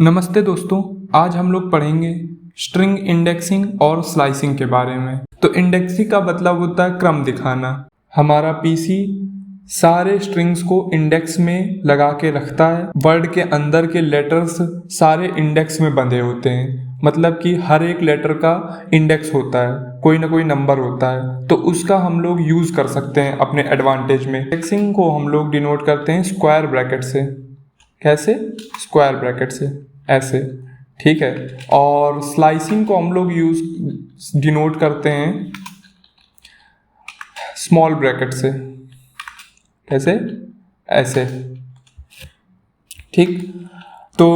नमस्ते दोस्तों, आज हम लोग पढ़ेंगे स्ट्रिंग इंडेक्सिंग और स्लाइसिंग के बारे में। तो इंडेक्सिंग का मतलब होता है क्रम दिखाना। हमारा पीसी सारे स्ट्रिंग्स को इंडेक्स में लगा के रखता है। वर्ड के अंदर के लेटर्स सारे इंडेक्स में बंधे होते हैं, मतलब कि हर एक लेटर का इंडेक्स होता है, कोई ना कोई नंबर होता है, तो उसका हम लोग यूज़ कर सकते हैं अपने एडवांटेज में। इंडेक्सिंग को हम लोग डिनोट करते हैं स्क्वायर ब्रैकेट से। कैसे? स्क्वायर ब्रैकेट से, ऐसे, ठीक है। और स्लाइसिंग को हम लोग डिनोट करते हैं स्मॉल ब्रैकेट से। कैसे? ऐसे, ठीक। तो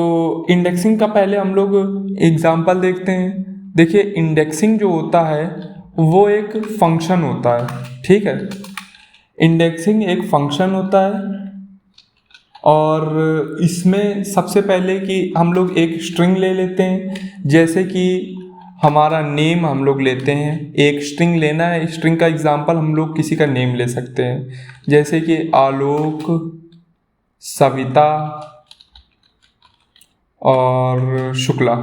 इंडेक्सिंग का पहले हम लोग एग्जांपल देखते हैं। देखिए, इंडेक्सिंग जो होता है वो एक फंक्शन होता है, ठीक है। इंडेक्सिंग एक फंक्शन होता है और इसमें सबसे पहले कि हम लोग एक स्ट्रिंग ले लेते हैं, जैसे कि हमारा नेम हम लोग लेते हैं। एक स्ट्रिंग लेना है, स्ट्रिंग का एग्जांपल हम लोग किसी का नेम ले सकते हैं, जैसे कि आलोक, सविता और शुक्ला,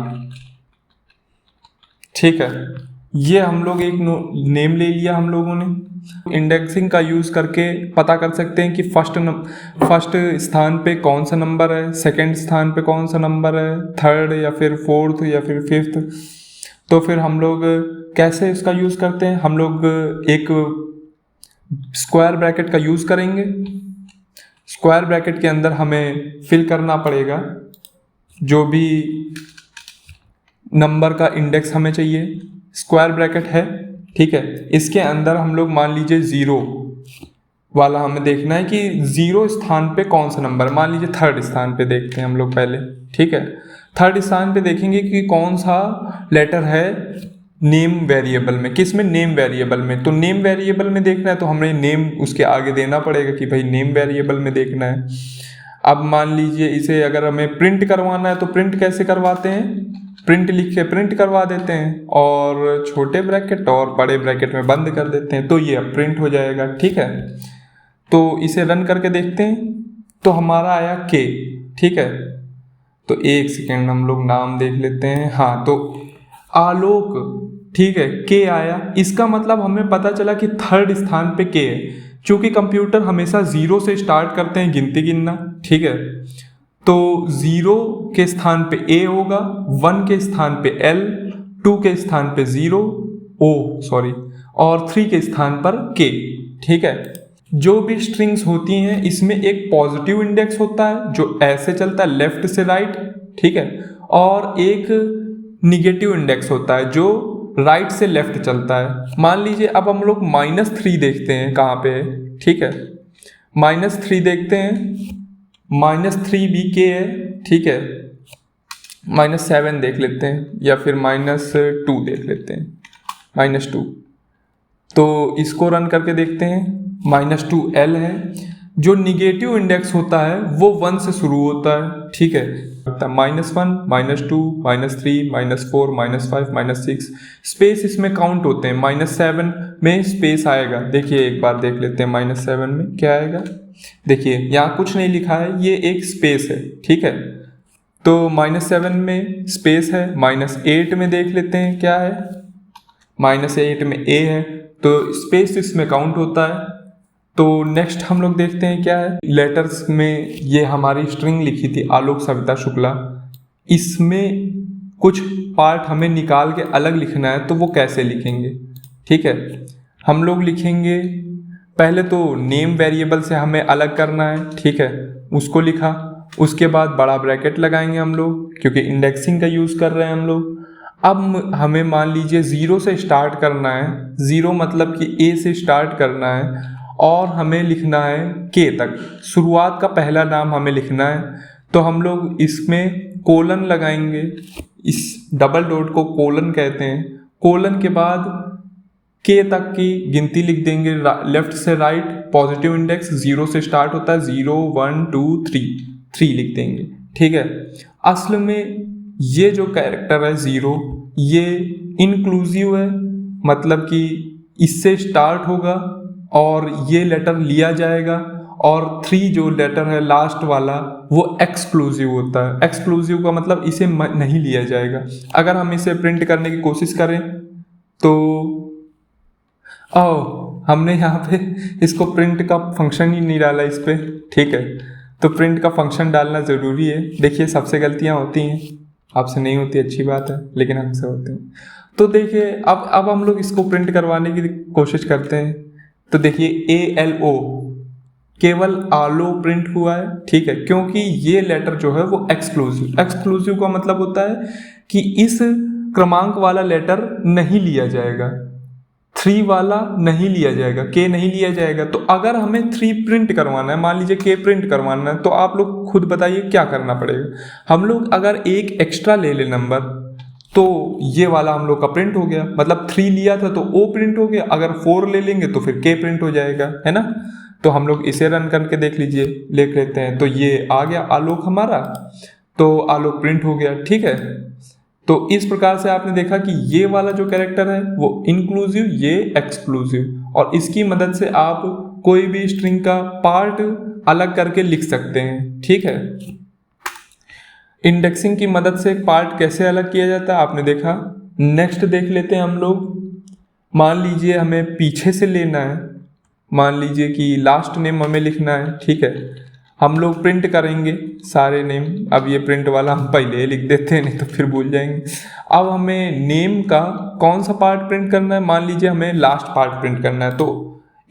ठीक है। ये हम लोग एक नेम ले लिया हम लोगों ने। इंडेक्सिंग का यूज़ करके पता कर सकते हैं कि फर्स्ट स्थान पे कौन सा नंबर है, सेकंड स्थान पे कौन सा नंबर है, थर्ड या फिर फोर्थ या फिर फिफ्थ। तो फिर हम लोग कैसे इसका यूज़ करते हैं? हम लोग एक स्क्वायर ब्रैकेट का यूज़ करेंगे। स्क्वायर ब्रैकेट के अंदर हमें फिल करना पड़ेगा जो भी नंबर का इंडेक्स हमें चाहिए। स्क्वायर ब्रैकेट है, ठीक है। इसके अंदर हम लोग मान लीजिए 0 वाला हमें देखना है कि 0 स्थान पे कौन सा नंबर, मान लीजिए थर्ड स्थान पे देखते हैं हम लोग पहले, ठीक है। थर्ड स्थान पे देखेंगे कि कौन सा लेटर है नेम वेरिएबल में। किस में? नेम वेरिएबल में। तो नेम वेरिएबल में देखना है तो हमें नेम उसके आगे देना पड़ेगा कि भाई नेम वेरिएबल में देखना है। अब मान लीजिए इसे अगर हमें प्रिंट करवाना है तो प्रिंट कैसे करवाते हैं? प्रिंट लिख के प्रिंट करवा देते हैं और छोटे ब्रैकेट और बड़े ब्रैकेट में बंद कर देते हैं, तो ये अब प्रिंट हो जाएगा, ठीक है। तो इसे रन करके देखते हैं तो हमारा आया के, ठीक है। तो एक सेकेंड हम लोग नाम देख लेते हैं। हाँ, तो आलोक, ठीक है, के आया। इसका मतलब हमें पता चला कि थर्ड स्थान पे के है। चूंकि कंप्यूटर हमेशा 0 से स्टार्ट करते हैं गिनती गिनना, ठीक है। तो 0 के स्थान पे ए होगा, 1 के स्थान पे एल, 2 के स्थान पे 0 और 3 के स्थान पर के, ठीक है। जो भी स्ट्रिंग्स होती हैं इसमें एक पॉजिटिव इंडेक्स होता है जो ऐसे चलता है लेफ्ट से राइट, ठीक है। और एक निगेटिव इंडेक्स होता है जो राइट से लेफ्ट चलता है। मान लीजिए अब हम लोग -3 देखते हैं कहाँ पे है, ठीक है। -3 देखते हैं, -3 भी के है, ठीक है। -7 देख लेते हैं या फिर -2 देख लेते हैं, -2। तो इसको रन करके देखते हैं, -2l है। जो निगेटिव इंडेक्स होता है वो 1 से शुरू होता है, ठीक है। -1, -2, -3, -4, -5, -6 स्पेस इसमें काउंट होते हैं। -7 में स्पेस आएगा, देखिए एक बार देख लेते हैं -7 में क्या आएगा। देखिए यहाँ कुछ नहीं लिखा है, ये एक स्पेस है, ठीक है। तो -7 में स्पेस है। -8 में देख लेते हैं क्या है, -8 में ए है, तो स्पेस इसमें काउंट होता है। तो नेक्स्ट हम लोग देखते हैं क्या है। लेटर्स में ये हमारी स्ट्रिंग लिखी थी आलोक, सविता, शुक्ला, इसमें कुछ पार्ट हमें निकाल के अलग लिखना है, तो वो कैसे लिखेंगे, ठीक है। हम लोग लिखेंगे पहले तो नेम वेरिएबल से हमें अलग करना है, ठीक है, उसको लिखा। उसके बाद बड़ा ब्रैकेट लगाएंगे हम लोग क्योंकि इंडेक्सिंग का यूज़ कर रहे हैं हम लोग। अब हमें मान लीजिए 0 से स्टार्ट करना है, 0 मतलब कि ए से स्टार्ट करना है और हमें लिखना है के तक। शुरुआत का पहला नाम हमें लिखना है, तो हम लोग इसमें कोलन लगाएंगे। इस डबल डॉट को कोलन कहते हैं। कोलन के बाद के तक की गिनती लिख देंगे, लेफ्ट से राइट। पॉजिटिव इंडेक्स 0 से स्टार्ट होता है, 0, 1, 2, 3 लिख देंगे, ठीक है। असल में ये जो कैरेक्टर है 0, ये इंक्लूसिव है, मतलब कि इससे स्टार्ट होगा और ये लेटर लिया जाएगा और 3 जो लेटर है लास्ट वाला वो एक्सक्लूसिव होता है। एक्सक्लूसिव का मतलब इसे नहीं लिया जाएगा। अगर हम इसे प्रिंट करने की कोशिश करें तो हमने यहाँ पे इसको प्रिंट का फंक्शन ही नहीं डाला इस पर, ठीक है। तो प्रिंट का फंक्शन डालना ज़रूरी है। देखिए सबसे गलतियाँ होती हैं, आपसे नहीं होती अच्छी बात है, लेकिन हमसे होती हैं। तो देखिए अब हम लोग इसको प्रिंट करवाने की कोशिश करते हैं। तो देखिए ALO केवल आलो प्रिंट हुआ है, ठीक है, क्योंकि ये लेटर जो है वो एक्सक्लूसिव का मतलब होता है कि इस क्रमांक वाला लेटर नहीं लिया जाएगा, 3 वाला नहीं लिया जाएगा, K नहीं लिया जाएगा। तो अगर हमें 3 प्रिंट करवाना है, मान लीजिए K प्रिंट करवाना है, तो आप लोग खुद बताइए क्या करना पड़ेगा। हम लोग अगर एक एक्स्ट्रा ले ले नंबर तो ये वाला हम लोग का प्रिंट हो गया, मतलब 3 लिया था तो O प्रिंट हो गया। अगर 4 ले लेंगे तो फिर K प्रिंट हो जाएगा, है ना। तो हम लोग इसे रन करके देख लीजिए, लिख लेते हैं। तो ये आ गया आलोक हमारा, तो आलोक प्रिंट हो गया, ठीक है। तो इस प्रकार से आपने देखा कि ये वाला जो कैरेक्टर है वो इंक्लूसिव, ये एक्सक्लूसिव, और इसकी मदद से आप कोई भी स्ट्रिंग का पार्ट अलग करके लिख सकते हैं, ठीक है। इंडेक्सिंग की मदद से एक पार्ट कैसे अलग किया जाता है आपने देखा। नेक्स्ट देख लेते हैं हम लोग। मान लीजिए हमें पीछे से लेना है, मान लीजिए कि लास्ट नेम हमें लिखना है, ठीक है। हम लोग प्रिंट करेंगे सारे नेम। अब ये प्रिंट वाला हम पहले ही लिख देते हैं, नहीं तो फिर भूल जाएंगे। अब हमें नेम का कौन सा पार्ट प्रिंट करना है, मान लीजिए हमें लास्ट पार्ट प्रिंट करना है। तो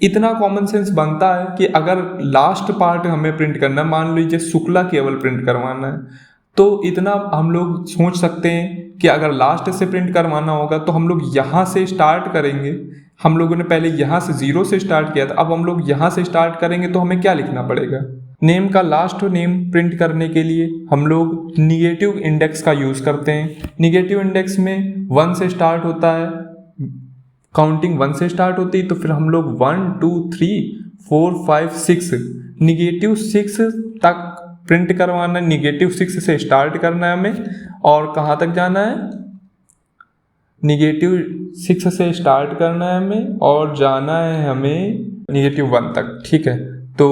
इतना कॉमन सेंस बनता है कि अगर लास्ट पार्ट हमें प्रिंट करना है, मान लीजिए शुक्ला केवल प्रिंट करवाना है, तो इतना हम लोग सोच सकते हैं कि अगर लास्ट से प्रिंट करवाना होगा तो हम लोग यहाँ से स्टार्ट करेंगे। हम लोगों ने पहले यहाँ से 0 से स्टार्ट किया था, अब हम लोग यहाँ से स्टार्ट करेंगे। तो हमें क्या लिखना पड़ेगा, नेम का लास्ट नेम प्रिंट करने के लिए हम लोग निगेटिव इंडेक्स का यूज़ करते हैं। निगेटिव इंडेक्स में 1 से स्टार्ट होता है, काउंटिंग 1 से स्टार्ट होती है। तो फिर हम लोग 1 2 3 4 5 6 निगेटिव 6 तक प्रिंट करवाना है। निगेटिव 6 से स्टार्ट करना है हमें, और कहाँ तक जाना है, निगेटिव 6 से स्टार्ट करना है हमें और जाना है हमें निगेटिव 1 तक, ठीक है। तो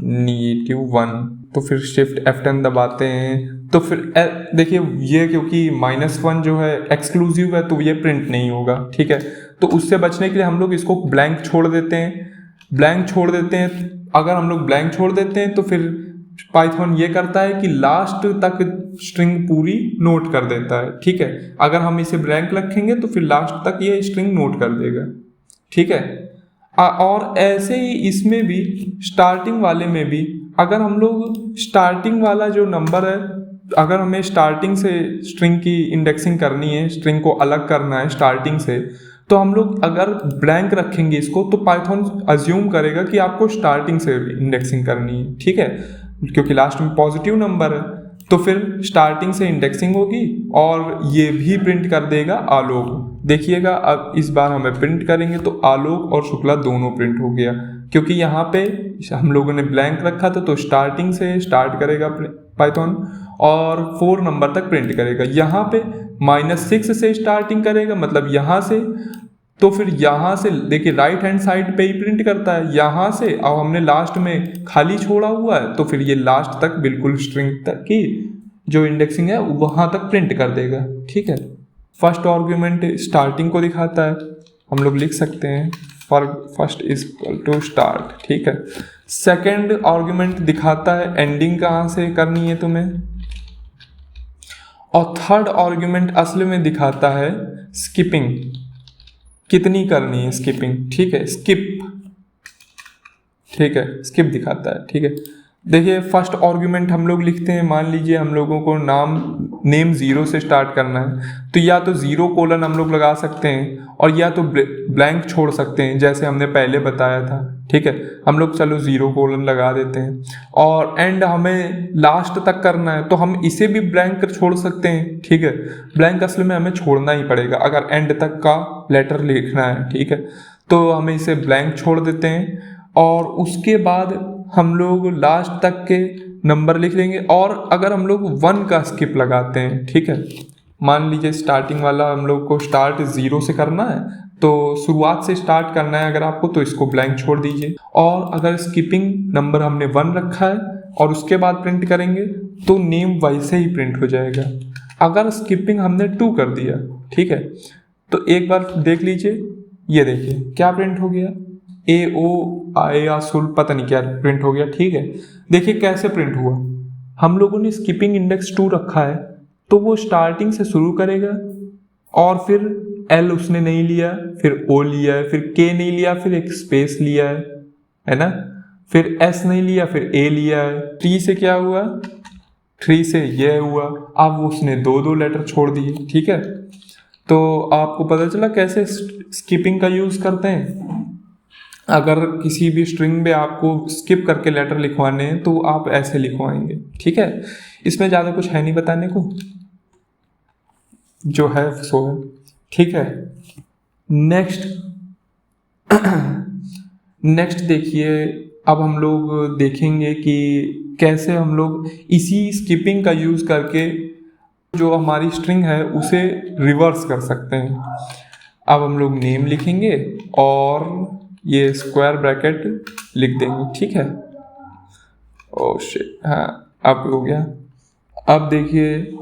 निगेटिव 1, तो फिर शिफ्ट F10 दबाते हैं। तो फिर देखिए ये क्योंकि -1 जो है एक्सक्लूसिव है तो ये प्रिंट नहीं होगा, ठीक है। तो उससे बचने के लिए हम लोग इसको ब्लैंक छोड़ देते हैं। ब्लैंक छोड़ देते हैं, अगर हम लोग ब्लैंक छोड़ देते हैं तो फिर पाइथन ये करता है कि लास्ट तक स्ट्रिंग पूरी नोट कर देता है, ठीक है। अगर हम इसे ब्लैंक रखेंगे तो फिर लास्ट तक ये स्ट्रिंग नोट कर देगा, ठीक है। और ऐसे ही इसमें भी स्टार्टिंग वाले में भी अगर हम लोग स्टार्टिंग वाला जो नंबर है, अगर हमें स्टार्टिंग से स्ट्रिंग की इंडेक्सिंग करनी है, स्ट्रिंग को अलग करना है स्टार्टिंग से, तो हम लोग अगर ब्लैंक रखेंगे इसको तो पाइथन अज्यूम करेगा कि आपको स्टार्टिंग से इंडेक्सिंग करनी है, ठीक है, क्योंकि लास्ट में पॉजिटिव नंबर है। तो फिर स्टार्टिंग से इंडेक्सिंग होगी और ये भी प्रिंट कर देगा आलोक। देखिएगा अब इस बार हमें प्रिंट करेंगे तो आलोक और शुक्ला दोनों प्रिंट हो गया, क्योंकि यहाँ पे हम लोगों ने ब्लैंक रखा था। तो स्टार्टिंग से स्टार्ट करेगा पाइथन और 4 नंबर तक प्रिंट करेगा। यहाँ पे -6 से स्टार्टिंग करेगा, मतलब यहाँ से, तो फिर यहाँ से देखिए राइट हैंड साइड पे ही प्रिंट करता है यहाँ से। अब हमने लास्ट में खाली छोड़ा हुआ है तो फिर ये लास्ट तक बिल्कुल स्ट्रिंग तक की जो इंडेक्सिंग है वहाँ तक प्रिंट कर देगा, ठीक है। फर्स्ट आर्गुमेंट स्टार्टिंग को दिखाता है, हम लोग लिख सकते हैं for first is equal to start, ठीक है। सेकेंड आर्गुमेंट दिखाता है एंडिंग कहाँ से करनी है तुम्हें, और थर्ड आर्गुमेंट असल में दिखाता है स्किपिंग, कितनी करनी है स्किपिंग, ठीक है, स्किप, ठीक है, स्किप दिखाता है, ठीक है। देखिए फर्स्ट आर्गुमेंट हम लोग लिखते हैं, मान लीजिए हम लोगों को नेम 0 से स्टार्ट करना है, तो या तो 0 हम लोग लगा सकते हैं और या तो ब्लैंक छोड़ सकते हैं जैसे हमने पहले बताया था, ठीक है। हम लोग चलो 0 लगा देते हैं, और एंड हमें लास्ट तक करना है तो हम इसे भी ब्लैंक छोड़ सकते हैं, ठीक है। ब्लैंक असल में हमें छोड़ना ही पड़ेगा अगर एंड तक का लेटर लिखना है, ठीक है। तो हमें इसे ब्लैंक छोड़ देते हैं और उसके बाद हम लोग लास्ट तक के नंबर लिख लेंगे। और अगर हम लोग 1 का स्किप लगाते हैं, ठीक है, मान लीजिए स्टार्टिंग वाला हम लोग को स्टार्ट 0 से करना है तो शुरुआत से स्टार्ट करना है अगर आपको, तो इसको ब्लैंक छोड़ दीजिए। और अगर स्किपिंग नंबर हमने 1 रखा है और उसके बाद प्रिंट करेंगे तो नेम वैसे ही प्रिंट हो जाएगा। अगर स्किपिंग हमने 2 कर दिया, ठीक है, तो एक बार देख लीजिए, ये देखिए क्या प्रिंट हो गया, ए ओ आई आसुल पता नहीं क्या प्रिंट हो गया। ठीक है, देखिए कैसे प्रिंट हुआ। हम लोगों ने स्किपिंग इंडेक्स 2 रखा है तो वो स्टार्टिंग से शुरू करेगा और फिर एल उसने नहीं लिया, फिर ओ लिया है, फिर के नहीं लिया, फिर एक स्पेस लिया है ना, फिर एस नहीं लिया, फिर ए लिया है। 3 से क्या हुआ, 3 से ये हुआ। अब उसने 2 लेटर छोड़ दिए। ठीक है, तो आपको पता चला कैसे स्किपिंग का यूज करते हैं। अगर किसी भी स्ट्रिंग में आपको स्किप करके लेटर लिखवाने हैं तो आप ऐसे लिखवाएंगे। ठीक है, इसमें ज़्यादा कुछ है नहीं बताने को, जो है सो है। ठीक है, नेक्स्ट देखिए, अब हम लोग देखेंगे कि कैसे हम लोग इसी स्किपिंग का यूज़ करके जो हमारी स्ट्रिंग है उसे रिवर्स कर सकते हैं। अब हम लोग नेम लिखेंगे और ये स्क्वायर ब्रैकेट लिख देंगे। ठीक है, ओह शिट, हाँ अब हो गया। अब देखिए,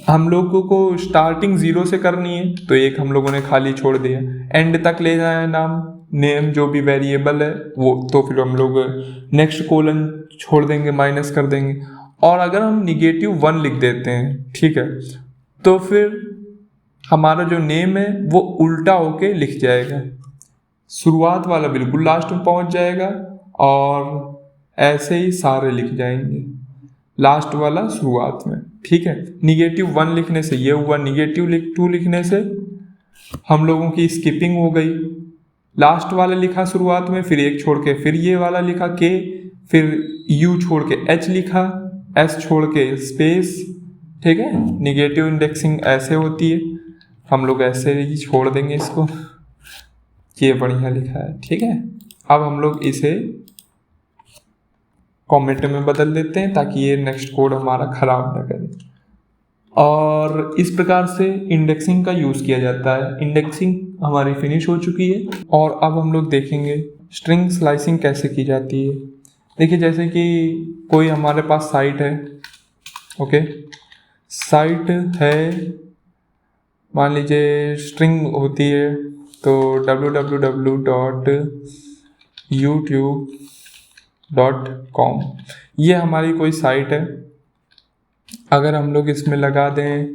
हम लोगों को स्टार्टिंग 0 से करनी है तो एक हम लोगों ने खाली छोड़ दिया, एंड तक ले जाए नाम नेम जो भी वेरिएबल है वो, तो फिर हम लोग नेक्स्ट कोलन छोड़ देंगे, माइनस कर देंगे। और अगर हम -1 लिख देते हैं, ठीक है, तो फिर हमारा जो नेम है वो उल्टा होके लिख जाएगा। शुरुआत वाला बिल्कुल लास्ट में पहुंच जाएगा और ऐसे ही सारे लिख जाएंगे, लास्ट वाला शुरुआत में। ठीक है, -1 लिखने से ये हुआ, -2 लिखने से हम लोगों की स्किपिंग हो गई। लास्ट वाला लिखा शुरुआत में, फिर एक छोड़ के फिर ये वाला लिखा के, फिर यू छोड़ के एच लिखा, एस छोड़ के स्पेस। ठीक है, निगेटिव इंडेक्सिंग ऐसे होती है, हम लोग ऐसे ही छोड़ देंगे इसको। ये बढ़िया लिखा है। ठीक है, अब हम लोग इसे कमेंट में बदल देते हैं ताकि ये नेक्स्ट कोड हमारा खराब ना करे। और इस प्रकार से इंडेक्सिंग का यूज़ किया जाता है। इंडेक्सिंग हमारी फिनिश हो चुकी है और अब हम लोग देखेंगे स्ट्रिंग स्लाइसिंग कैसे की जाती है। देखिए, जैसे कि कोई हमारे पास साइट है, ओके, साइट है, मान लीजिए स्ट्रिंग होती है तो www.youtube.com, ये हमारी कोई साइट है। अगर हम लोग इसमें लगा दें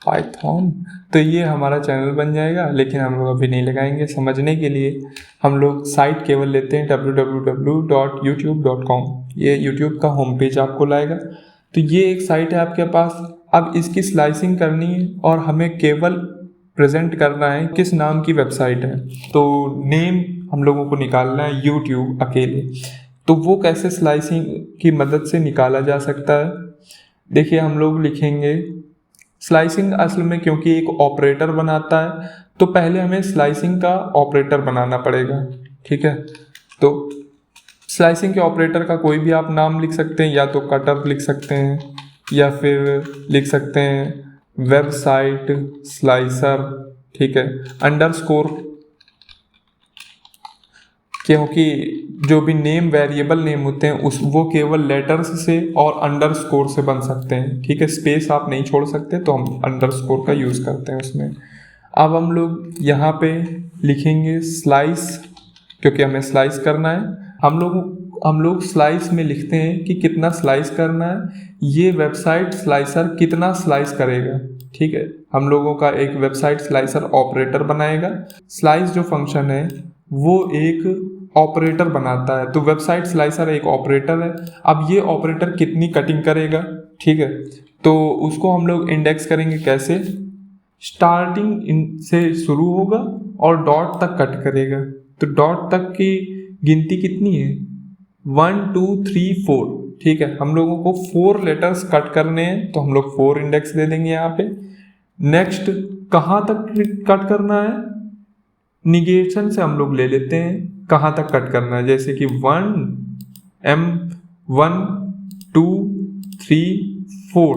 पाइथन तो ये हमारा चैनल बन जाएगा, लेकिन हम लोग अभी नहीं लगाएंगे। समझने के लिए हम लोग साइट केवल लेते हैं www.youtube.com, ये यूट्यूब का होम पेज आपको लाएगा। तो ये एक साइट है आपके पास। अब इसकी स्लाइसिंग करनी है और हमें केवल प्रेजेंट करना है किस नाम की वेबसाइट है। तो नेम हम लोगों को निकालना है यूट्यूब अकेले। तो वो कैसे स्लाइसिंग की मदद से निकाला जा सकता है, देखिए हम लोग लिखेंगे स्लाइसिंग असल में क्योंकि एक ऑपरेटर बनाता है तो पहले हमें स्लाइसिंग का ऑपरेटर बनाना पड़ेगा। ठीक है, तो स्लाइसिंग के ऑपरेटर का कोई भी आप नाम लिख सकते हैं, या तो कटर लिख सकते हैं या फिर लिख सकते हैं वेबसाइट स्लाइसर। ठीक है, अंडरस्कोर, क्योंकि जो भी नेम वेरिएबल नेम होते हैं उस वो केवल लेटर्स से और अंडरस्कोर से बन सकते हैं। ठीक है, स्पेस आप नहीं छोड़ सकते तो हम अंडरस्कोर का यूज़ करते हैं उसमें। अब हम लोग यहाँ पे लिखेंगे स्लाइस, क्योंकि हमें स्लाइस करना है। हम लोग स्लाइस में लिखते हैं कि कितना स्लाइस करना है, ये वेबसाइट स्लाइसर कितना स्लाइस करेगा। ठीक है, हम लोगों का एक वेबसाइट स्लाइसर ऑपरेटर बनाएगा। स्लाइस जो फंक्शन है वो एक ऑपरेटर बनाता है, तो वेबसाइट स्लाइसर एक ऑपरेटर है। अब ये ऑपरेटर कितनी कटिंग करेगा, ठीक है, तो उसको हम लोग इंडेक्स करेंगे कैसे, स्टार्टिंग से शुरू होगा और डॉट तक कट करेगा। तो डॉट तक की गिनती कितनी है, 1 2 3 4। ठीक है, हम लोगों को 4 लेटर्स कट करने हैं तो हम लोग 4 इंडेक्स दे देंगे यहाँ पे। नेक्स्ट कहाँ तक कट करना है, निगेशन से हम लोग ले लेते हैं कहाँ तक कट करना है, जैसे कि 1 2 3 4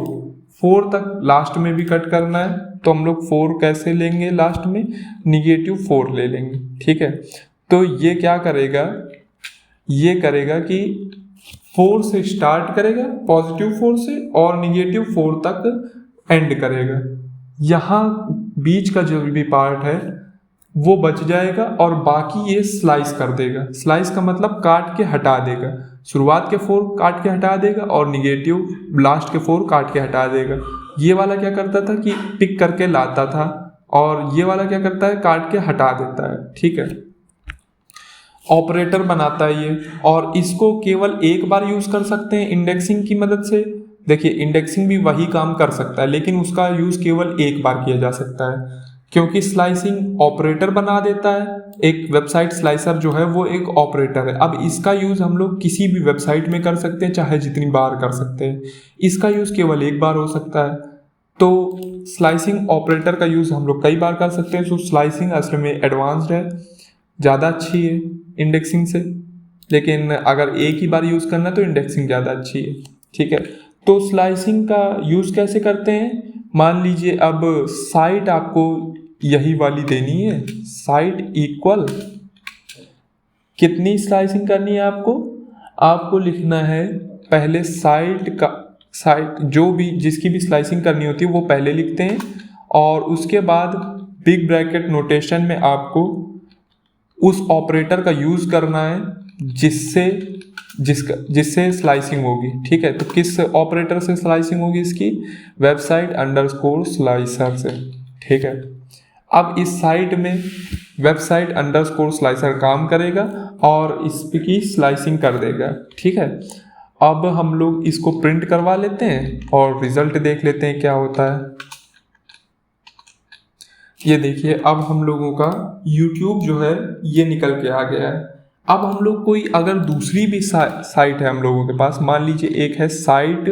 4 तक लास्ट में भी कट करना है, तो हम लोग 4 कैसे लेंगे लास्ट में, -4 ले लेंगे। ठीक है, तो ये क्या करेगा, ये करेगा कि 4 से स्टार्ट करेगा, +4 से, और -4 तक एंड करेगा। यहाँ बीच का जो भी पार्ट है वो बच जाएगा और बाकी ये स्लाइस कर देगा। स्लाइस का मतलब काट के हटा देगा, शुरुआत के 4 काट के हटा देगा और निगेटिव लास्ट के 4 काट के हटा देगा। ये वाला क्या करता था कि पिक करके लाता था, और ये वाला क्या करता है, काट के हटा देता है। ठीक है, ऑपरेटर बनाता है ये, और इसको केवल एक बार यूज़ कर सकते हैं इंडेक्सिंग की मदद से। देखिए, इंडेक्सिंग भी वही काम कर सकता है, लेकिन उसका यूज़ केवल एक बार किया जा सकता है, क्योंकि स्लाइसिंग ऑपरेटर बना देता है। एक वेबसाइट स्लाइसर जो है वो एक ऑपरेटर है। अब इसका यूज़ हम लोग किसी भी वेबसाइट में कर सकते हैं, चाहे जितनी बार कर सकते हैं। इसका यूज़ केवल एक बार हो सकता है, तो स्लाइसिंग ऑपरेटर का यूज़ हम लोग कई बार कर सकते हैं। सो स्लाइसिंग असल में एडवांस्ड है, ज़्यादा अच्छी है इंडेक्सिंग से, लेकिन अगर एक ही बार यूज़ करना तो इंडेक्सिंग ज़्यादा अच्छी है। ठीक है, तो स्लाइसिंग का यूज़ कैसे करते हैं, मान लीजिए अब साइट आपको यही वाली देनी है, साइट इक्वल कितनी स्लाइसिंग करनी है आपको लिखना है पहले साइट जो भी जिसकी भी स्लाइसिंग करनी होती है वो पहले लिखते हैं, और उसके बाद बिग ब्रैकेट नोटेशन में आपको उस ऑपरेटर का यूज़ करना है जिससे स्लाइसिंग होगी। ठीक है, तो किस ऑपरेटर से स्लाइसिंग होगी इसकी, वेबसाइट अंडरस्कोर स्लाइसर से। ठीक है, अब इस साइट में वेबसाइट अंडरस्कोर स्लाइसर काम करेगा और इसकी स्लाइसिंग कर देगा। ठीक है, अब हम लोग इसको प्रिंट करवा लेते हैं और रिजल्ट देख लेते हैं क्या होता है। ये देखिए, अब हम लोगों का YouTube जो है ये निकल के आ गया है। अब हम लोग कोई अगर दूसरी भी साइट है हम लोगों के पास, मान लीजिए एक है साइट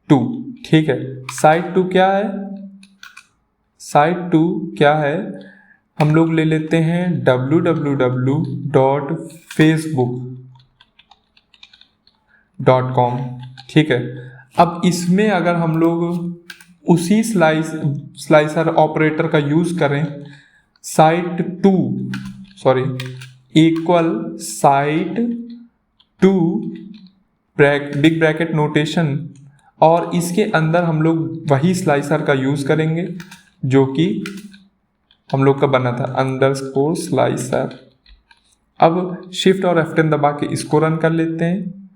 2। ठीक है, साइट 2 क्या है, साइट 2 क्या है, हम लोग ले लेते हैं www.facebook.com। ठीक है, अब इसमें अगर हम लोग उसी स्लाइसर ऑपरेटर का यूज़ करें, site 2 equal site 2 big bracket notation, और इसके अंदर हम लोग वही स्लाइसर का यूज़ करेंगे जो कि हम लोग का बना था अंडरस्कोर स्लाइसर। अब शिफ्ट और F10 दबा के इसको रन कर लेते हैं।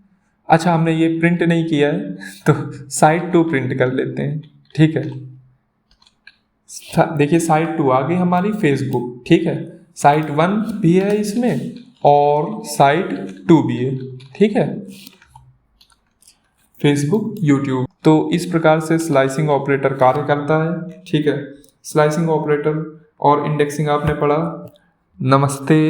अच्छा, हमने ये प्रिंट नहीं किया है तो साइट 2 प्रिंट कर लेते हैं। ठीक है, देखिए साइट 2 आ गई हमारी फेसबुक। ठीक है, साइट 1 भी है इसमें और साइट 2 भी है। ठीक है, फेसबुक, यूट्यूब। तो इस प्रकार से स्लाइसिंग ऑपरेटर कार्य करता है। ठीक है, स्लाइसिंग ऑपरेटर और इंडेक्सिंग आपने पढ़ा। नमस्ते।